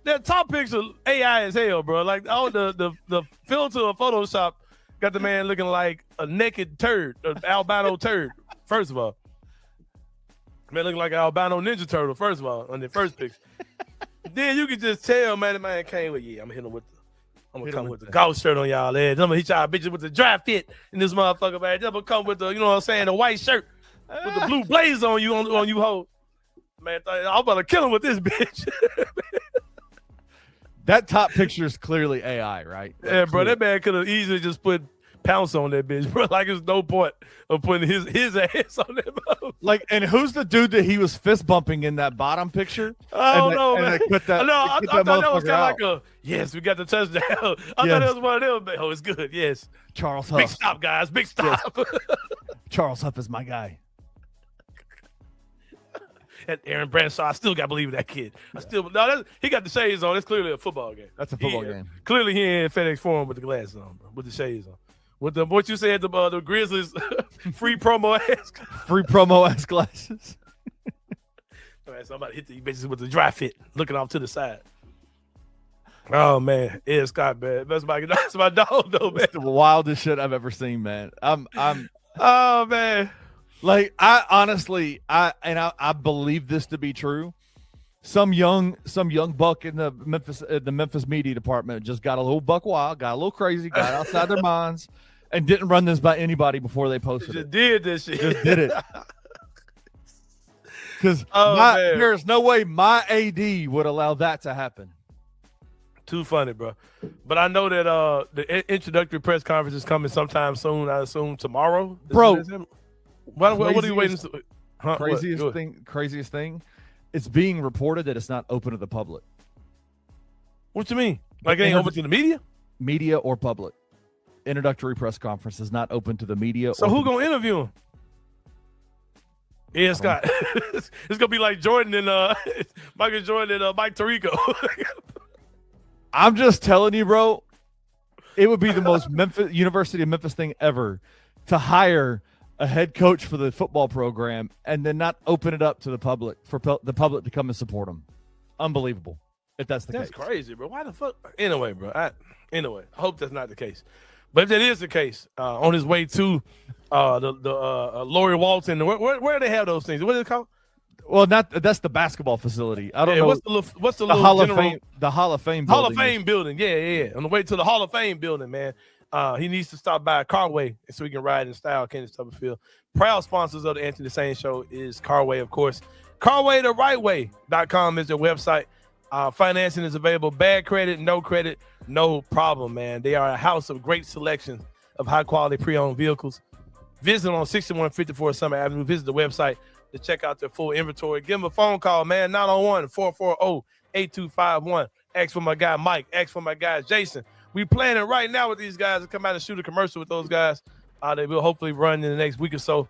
that top picture AI as hell, bro. Like, the filter of Photoshop got the man looking like a naked turd, an albino turd. First of all, man looking like an albino Ninja Turtle. First of all, on the first picture, then you can just tell, man, the man came with I'm gonna come with the golf shirt on y'all head. I'm gonna hit y'all bitches with the dry fit in this motherfucker, man. I'm gonna come with the, you know what I'm saying, the white shirt with the blue blaze on you on you hoe. Man, I'm about to kill him with this bitch. That top picture is clearly AI, right? Like, yeah, bro. That man could have easily just put pounce on that bitch, bro. Like, there's no point of putting his ass on that motherfucker. Like, and who's the dude that he was fist bumping in that bottom picture? I don't know, man. I thought that was kind of like a, yes, we got the touchdown. I thought it was one of them. Oh, it's good. Yes. Charles Huff. Big stop, guys. Big stop. Yes. Charles Huff is my guy. And Aaron Bradshaw, I still got to believe in that kid. He got the shades on. It's clearly a football game. That's a football game. Clearly, he ain't FedEx Forum with the glasses on, bro, with the shades on. With what you said, the Grizzlies free promo ass glasses. All right, so I'm about to hit these bitches with the dry fit, looking off to the side. Oh man, Ed Scott, man, that's my dog, though, man. It's the wildest shit I've ever seen, man. Oh man. Like I honestly, I believe this to be true. Some young buck in the Memphis media department just got a little buck wild, got a little crazy, got outside their minds, and didn't run this by anybody before they posted Just it. did this shit. Just did it. Because man. there's no way my AD would allow that to happen. Too funny, bro. But I know that the introductory press conference is coming sometime soon. I assume tomorrow. Bro, what are you waiting to? Huh? Craziest thing. It's being reported that it's not open to the public. What you mean? Like it ain't open to the media? Media or public. Introductory press conference is not open to the media. So who gonna interview him? Yeah, Scott. It's gonna be like Jordan and Michael Jordan and Mike Tirico. I'm just telling you, bro. It would be the most University of Memphis thing ever to hire a head coach for the football program and then not open it up to the public for the public to come and support them. Unbelievable. If that's the case. That's crazy, bro. Why the fuck? Anyway, bro. I hope that's not the case. But if that is the case, on his way to the Lori Walton, where do they have those things? What is it called? Well, that's the basketball facility. I don't know. What's the Hall of Fame? The Hall of Fame. Hall of Fame building. Yeah. On the way to the Hall of Fame building, man. He needs to stop by Carway so he can ride in style. Kenny Stubblefield. Proud sponsors of the Anthony Sain Show is Carway, of course. CarwayTheRightWay.com is their website. Financing is available. Bad credit, no problem, man. They are a house of great selection of high-quality pre-owned vehicles. Visit them on 6154 Summer Avenue. Visit the website to check out their full inventory. Give them a phone call, man, 901-440-8251. Ask for my guy Mike. Ask for my guy Jason. We planning right now with these guys to come out and shoot a commercial with those guys. They will hopefully run in the next week or so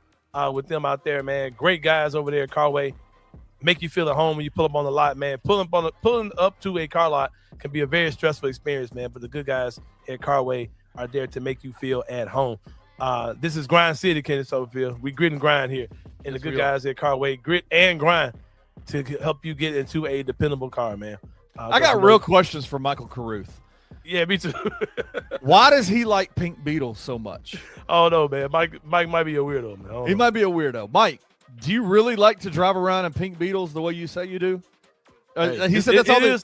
with them out there, man. Great guys over there at Carway. Make you feel at home when you pull up on the lot, man. Pulling up to a car lot can be a very stressful experience, man. But the good guys at Carway are there to make you feel at home. This is Grind City, Kenny Stubblefield. We grit and grind here. And the good guys at Carway grit and grind to help you get into a dependable car, man. I got real questions for Michael Carruth. Yeah, me too. Why does he like Pink Beetles so much? Oh, no, man. Mike might be a weirdo, man. He might be a weirdo. Mike, do you really like to drive around in Pink Beetles the way you say you do? He said that's all it is.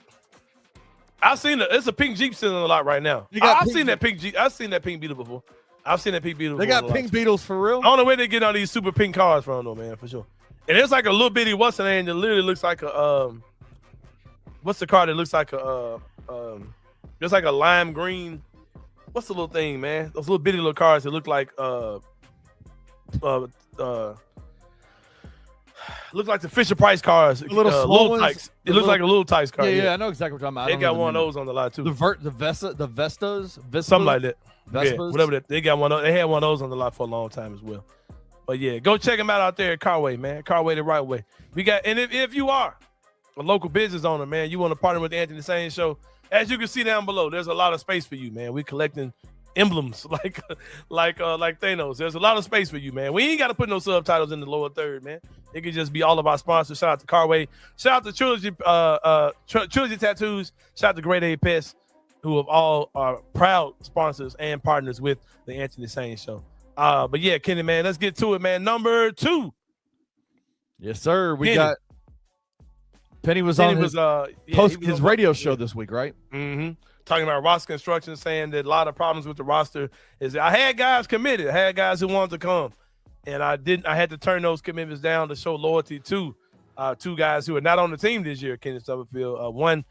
I've seen it. It's a pink Jeep sitting on the lot right now. I've seen that pink Jeep. I've seen that pink Beetle before. They got pink Beetles for real? I don't know where they get all these super pink cars from, though, man, for sure. And it's like a little bitty what's the name that literally looks like a what's the car that looks like a just like a lime green. What's the little thing, man? Those little bitty little cars that look like look like the Fisher Price cars. Little Tykes. It looks like a little Tykes car. Yeah, I know exactly what you're talking about. They got one of those on the lot too. The Vestas, something like that. Vespas? Yeah, whatever. They got one. They had one of those on the lot for a long time as well. But yeah, go check them out there at Carway, man. Carway the right way. We got, and if you are a local business owner, man, you want to partner with the Anthony Sain Show. As you can see down below, there's a lot of space for you, man. We're collecting emblems like Thanos. There's a lot of space for you, man. We ain't got to put no subtitles in the lower third, man. It could just be all of our sponsors. Shout out to Carway. Shout out to Trilogy, Trilogy Tattoos. Shout out to Great A Pest, who have all are proud sponsors and partners with the Anthony Sain Show. But yeah, Kenny, man, let's get to it, man. Number 2. Yes, sir. We Penny. got Penny was on his radio show this week, right? Mm-hmm. Talking about roster construction, saying that a lot of problems with the roster is that I had guys committed. I had guys who wanted to come, and I had to turn those commitments down to show loyalty to 2 guys who are not on the team this year, Kenny Stubblefield. One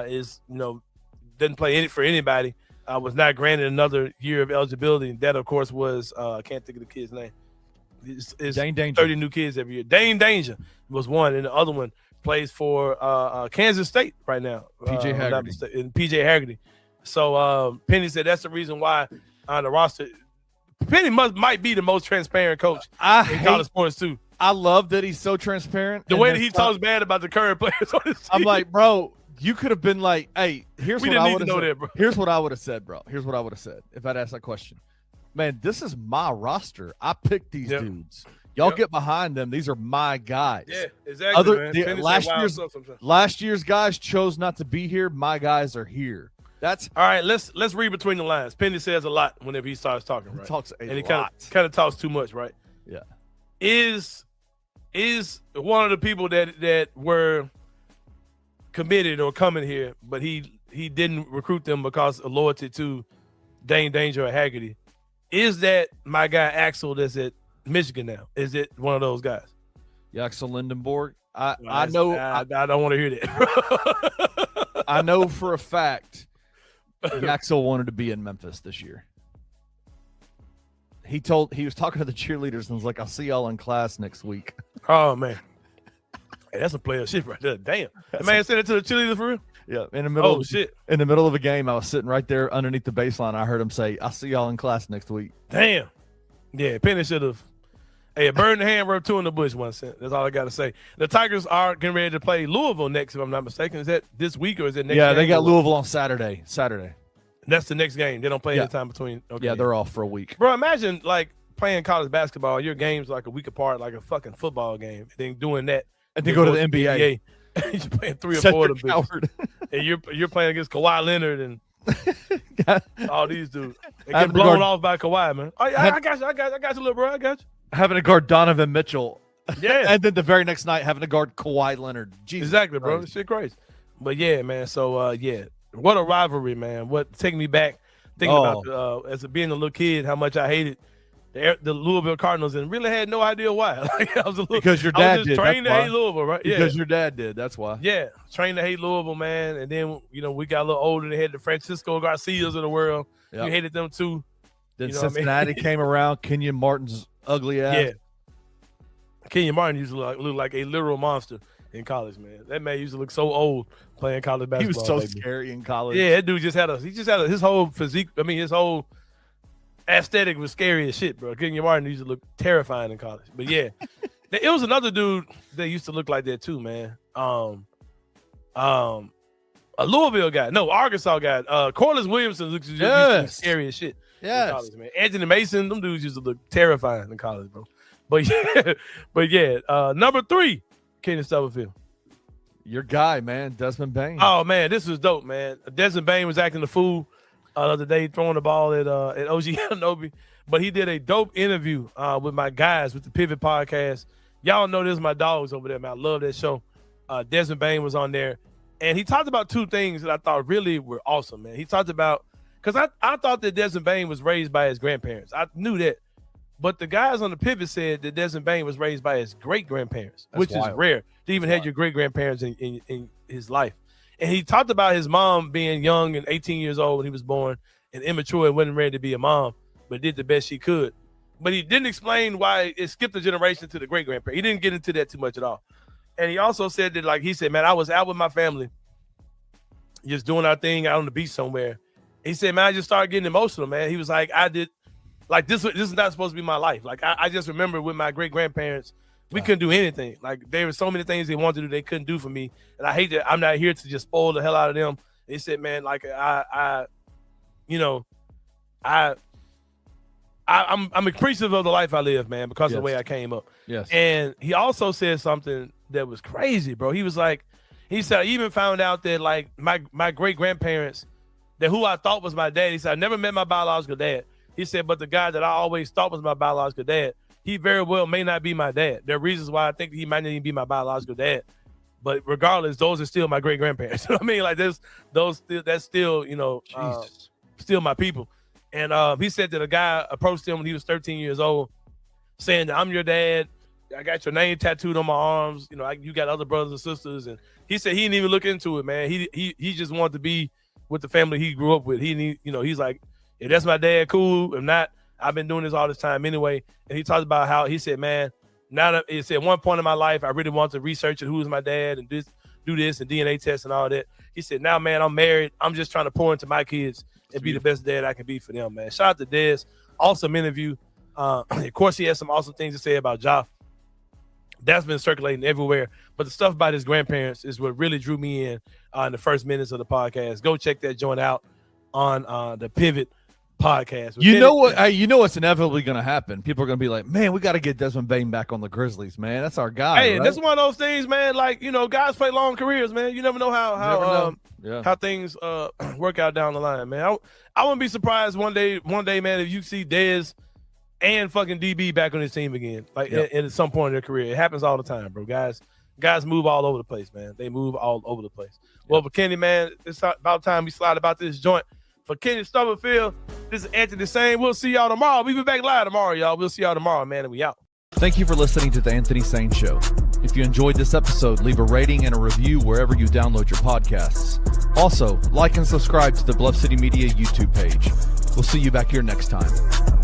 is, doesn't play for anybody. Was not granted another year of eligibility. And that, of course, was I can't think of the kid's name. It's Dane Danger. 30 new kids every year. Dane Danger was one, and the other one plays for Kansas State right now. PJ Haggerty. And PJ Haggerty. So Penny said that's the reason why on the roster. Penny might be the most transparent coach in college sports too. I love that he's so transparent. The way that he talks bad about the current players on his team. I'm like, bro, you could have been like, hey, here's what I would have said. Bro. Here's what I would have said, bro. Here's what I would have said if I'd asked that question. Man, this is my roster. I picked these dudes. Y'all get behind them. These are my guys. Yeah, exactly. Last year's guys chose not to be here. My guys are here. All right. Let's read between the lines. Penny says a lot whenever he starts talking, right? He talks a and he lot. kind of talks too much, right? Yeah. Is one of the people that were committed or coming here, but he didn't recruit them because of loyalty to Dane Danger or Haggerty. Is that my guy Axel that's at Michigan now? Is it one of those guys? Axel Lindenborg. I don't want to hear that. I know for a fact Axel wanted to be in Memphis this year. He was talking to the cheerleaders and was like, I'll see y'all in class next week. Oh, man. Hey, that's a player shit right there. Damn. The man said it to the cheerleaders for real? Yeah. In the middle of a game, I was sitting right there underneath the baseline. I heard him say, I'll see y'all in class next week. Damn. Yeah, Penny should have. Hey, burn the hand, rub two in the bush, 1 cent. That's all I got to say. The Tigers are getting ready to play Louisville next, if I'm not mistaken. Is that this week or is it next Yeah, game? they got Louisville on Saturday. That's the next game. They don't play any time between. Okay. Yeah, they're off for a week. Bro, imagine like playing college basketball. Your game's like a week apart, like a fucking football game. And then doing that. And then go to the NBA. You're playing 3 or 4 of them. And you're playing against Kawhi Leonard and all these dudes. They get blown off by Kawhi, man. Oh, yeah, I got you, little bro. I got you. Having to guard Donovan Mitchell. Yeah. And then the very next night having to guard Kawhi Leonard. Jesus exactly, Christ. bro. This shit crazy. But yeah, man. So what a rivalry, man. What taking me back thinking about as being a little kid, how much I hated the Louisville Cardinals and really had no idea why. Like I was because your dad did. Trained to hate Louisville, right? Because your dad did. That's why. Yeah, trained to hate Louisville, man. And then we got a little older. They had the Francisco Garcias of the world. Yep. We hated them too. Then Cincinnati came around. Kenyon Martin's ugly ass. Yeah. Kenyon Martin used to look like a literal monster in college, man. That man used to look so old playing college basketball. He was so scary in college. Yeah, that dude just had his whole physique. I mean, his whole aesthetic was scary as shit, bro. Kenyon Martin used to look terrifying in college. But yeah, it was another dude that used to look like that too, man. A Louisville guy, no, Arkansas guy. Corliss Williamson used to be scary as shit. Yes, college, man. Anthony Mason, them dudes used to look terrifying in college, bro. But yeah, number 3, Kenny Stubblefield. Your guy, man, Desmond Bane. Oh man, this was dope, man. Desmond Bane was acting the fool the other day, throwing the ball at OG Anunoby, but he did a dope interview with my guys with the Pivot Podcast. Y'all know this, my dogs over there, man. I love that show. Desmond Bane was on there, and he talked about 2 things that I thought really were awesome, man. He talked about because I thought that Desmond Bane was raised by his grandparents. I knew that. But the guys on the Pivot said that Desmond Bane was raised by his great-grandparents, which is rare to even have your great-grandparents in his life. And he talked about his mom being young and 18 years old when he was born and immature and wasn't ready to be a mom, but did the best she could. But he didn't explain why it skipped a generation to the great-grandparents. He didn't get into that too much at all. And he also said that, like he said, man, I was out with my family just doing our thing out on the beach somewhere. He said, man, I just started getting emotional, man. He was like, like this is not supposed to be my life. Like I just remember with my great grandparents, we couldn't do anything. Like there were so many things they wanted to do they couldn't do for me, and I hate that I'm not here to just spoil the hell out of them. He said, man, like I'm appreciative of the life I live, man, because of the way I came up. Yes. And he also said something that was crazy, bro. He was like, he said, I even found out that like my great grandparents, that who I thought was my dad. He said, I never met my biological dad. He said, but the guy that I always thought was my biological dad, he very well may not be my dad. There are reasons why I think he might not even be my biological dad. But regardless, those are still my great grandparents. You know what I mean? Like that's still, still my people. And he said that a guy approached him when he was 13 years old, saying that I'm your dad. I got your name tattooed on my arms. You know, you got other brothers and sisters. And he said he didn't even look into it, man. He just wanted to be with the family he grew up with. He's like, if that's my dad, cool. If not, I've been doing this all this time anyway. And he talked about how he said, man, now that he said at one point in my life, I really want to research who was my dad and do this and DNA tests and all that. He said, now, man, I'm married. I'm just trying to pour into my kids and be the best dad I can be for them, man. Shout out to Des. Awesome interview. Of course, he has some awesome things to say about Ja. That's been circulating everywhere. But the stuff about his grandparents is what really drew me in the first minutes of the podcast. Go check that joint out on the Pivot podcast. You know what? You know what's inevitably going to happen. People are going to be like, "Man, we got to get Desmond Bane back on the Grizzlies, man. That's our guy." Hey, right? that's one of those things, man. Like, you know, guys play long careers, man. You never know how things work out down the line, man. I wouldn't be surprised one day, man, if you see Dez and fucking DB back on his team again, like at some point in their career. It happens all the time, bro. Guys move all over the place, man. They move all over the place. Well, for Kenny, man, it's about time we slide about this joint. For Kenny Stubblefield, this is Anthony Sain. We'll see y'all tomorrow. We'll be back live tomorrow, y'all. We'll see y'all tomorrow, man, and we out. Thank you for listening to the Anthony Sain Show. If you enjoyed this episode, leave a rating and a review wherever you download your podcasts. Also, like and subscribe to the Bluff City Media YouTube page. We'll see you back here next time.